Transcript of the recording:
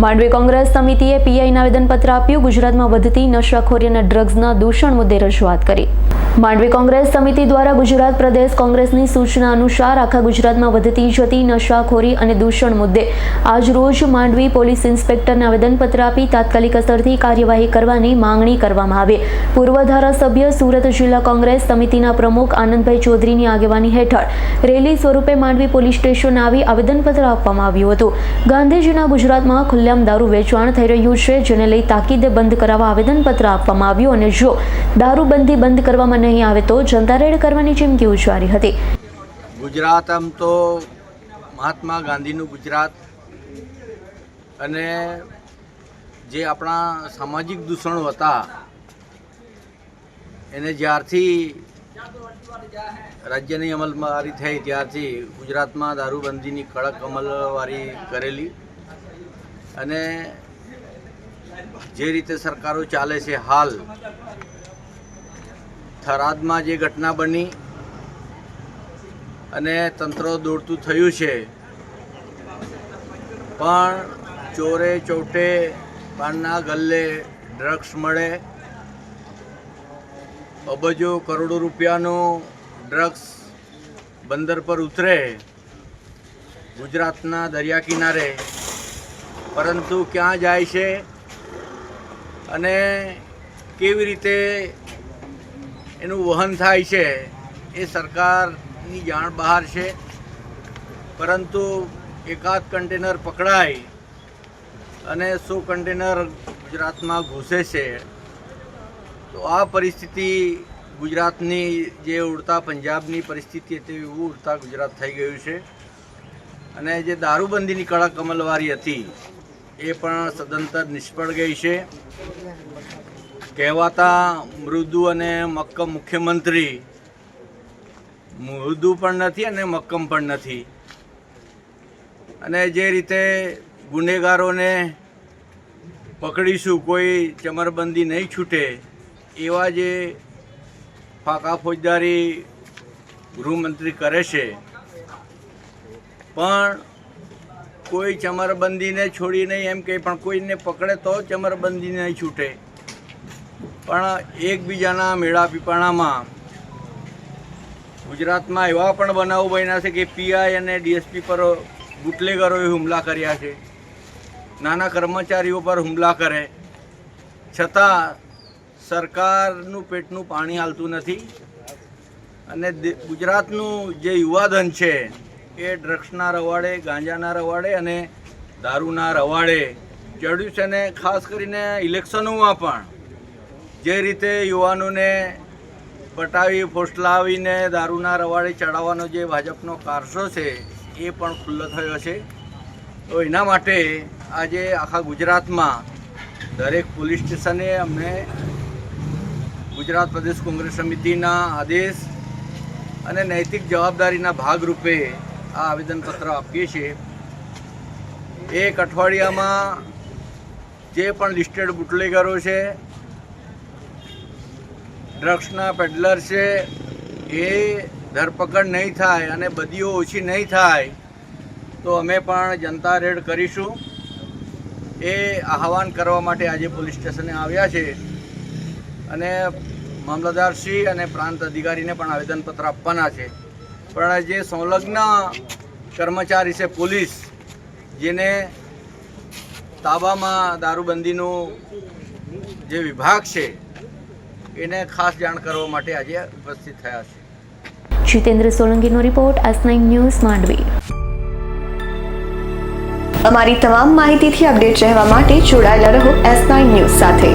માંડવી કોંગ્રેસ સમિતિએ પીઆઈને આવેદનપત્ર આપ્યું. ગુજરાતમાં વધતી નશાખોરી અને ડ્રગ્સના દૂષણ મુદ્દે રજૂઆત કરી. માંડવી કોંગ્રેસ સમિતિ દ્વારા ગુજરાત પ્રદેશ કોંગ્રેસની સૂચના અનુસાર આખા ગુજરાતમાં વધતી જતી નશાખોરી અને દૂષણ મુદ્દે આજ રોજ માંડવી પોલીસ ઇન્સ્પેક્ટરને આવેદનપત્ર આપી તાત્કાલિક અસરથી કાર્યવાહી કરવાની માંગણી કરવામાં આવી. પૂર્વ ધારાસભ્ય સુરત જિલ્લા કોંગ્રેસ સમિતિના પ્રમુખ આનંદભાઈ ચૌધરીની આગેવાની હેઠળ રેલી સ્વરૂપે માંડવી પોલીસ સ્ટેશન આવી આવેદનપત્ર આપવામાં આવ્યું હતું. ગાંધીજીના ગુજરાતમાં ખુલ્લેઆમ દારૂ વેચાણ થઈ રહ્યું છે, જેને લઈ તાકીદે બંધ કરાવવા આવેદનપત્ર આપવામાં આવ્યું અને જો દારૂબંધી બંધ કરવામાં નહીં આવે તો જનતા રેડ કરવાની ચીમકી ઉચ્ચારી હતી. ગુજરાત આમ તો મહાત્મા ગાંધીનું ગુજરાત અને જે આપણા સામાજિક દૂષણો હતા એને જ્યારથી રાજ્યની અમલવારી થઈ ત્યારથી ગુજરાતમાં દારૂબંધીની કડક અમલવારી કરેલી અને જે રીતે સરકારો ચાલે છે હાલ થરાદમાં જે ઘટના બની અને તંત્ર દોડતું થયું છે, પણ ચોરે ચૌટે પાનના ગલ્લે ડ્રગ્સ મળે, અબજો કરોડો રૂપિયાનું ડ્રગ્સ બંદર પર ઉતરે ગુજરાતના દરિયા કિનારે, પરંતુ ક્યાં જાય છે અને કેવી રીતે એનું વહન થાય છે એ સરકારની જાણ બહાર છે. પરંતુ એકાદ કન્ટેનર પકડાય અને 100 કન્ટેનર ગુજરાતમાં ઘૂસે છે. તો આ પરિસ્થિતિ ગુજરાતની જે ઉડતા પંજાબની પરિસ્થિતિ હતી એવું ઉડતા ગુજરાત થઈ ગયું છે. અને જે દારૂબંધીની કડક અમલવારી હતી એ પણ સદંતર નિષ્ફળ ગઈ છે. કહેવાતા મૃદુ અને મક્કમ મુખ્યમંત્રી મૃદુ પણ નથી અને મક્કમ પણ નથી. અને જે રીતે ગુનેગારોને પકડીશું, કોઈ ચમરબંધી નહીં છૂટે એવા જે ફાકા ફોજદારી ગૃહમંત્રી કરે છે, પણ કોઈ ચમરબંધીને છોડી નહીં એમ કે પણ કોઈને પકડે તો ચમરબંધી નહીં છૂટે. પણ એકબીજાના મેળા પીપાણામાં ગુજરાતમાં એવા પણ બનાવો બન્યા છે કે પીઆઈ અને ડીએસપી પર બુટલેગરોએ હુમલા કર્યા છે, નાના કર્મચારીઓ પર હુમલા કરે, છતાં સરકારનું પેટનું પાણી હાલતું નથી. અને ગુજરાતનું જે યુવાધન છે એ ડ્રગ્સના રવાડે, ગાંજાના રવાડે અને દારૂના રવાડે ચડ્યું છે. ને ખાસ કરીને ઇલેક્શનોમાં પણ જે રીતે યુવાનોને પટાવી ફોસલાવીને દારૂના રવાડે ચડાવવાનો જે ભાજપનો કારસો છે એ પણ ખુલ્લો થયો છે. તો એના માટે આજે આખા ગુજરાતમાં દરેક પોલીસ સ્ટેશને અમને ગુજરાત પ્રદેશ કોંગ્રેસ સમિતિના આદેશ અને નૈતિક જવાબદારીના ભાગરૂપે આ આવેદનપત્ર આપીએ છીએ. એક અઠવાડિયામાં જે પણ લિસ્ટેડ બુટલેગરો છે, ડ્રગ્સના પેડલર છે, એ ધરપકડ નહીં થાય અને બદીઓ ઓછી નહીં થાય તો અમે પણ જનતા રેડ કરીશું. એ આહવાન કરવા માટે આજે પોલીસ સ્ટેશને આવ્યા છે અને મામલતદારશ્રી અને પ્રાંત અધિકારીને પણ આવેદનપત્ર આપવાના છે. પણ જે સંલગ્ન કર્મચારી છે પોલીસ, જેને તાબામાં દારૂબંધીનું જે વિભાગ છે એને ખાસ જાણ કરવા માટે આજે ઉપસ્થિત થયા છે. જીતેન્દ્ર સોલંકીનો રિપોર્ટ, S9 ન્યૂઝ, માંડવી. અમારી તમામ માહિતીથી અપડેટ રહેવા માટે જોડાયેલા રહો S9 ન્યૂઝ સાથે.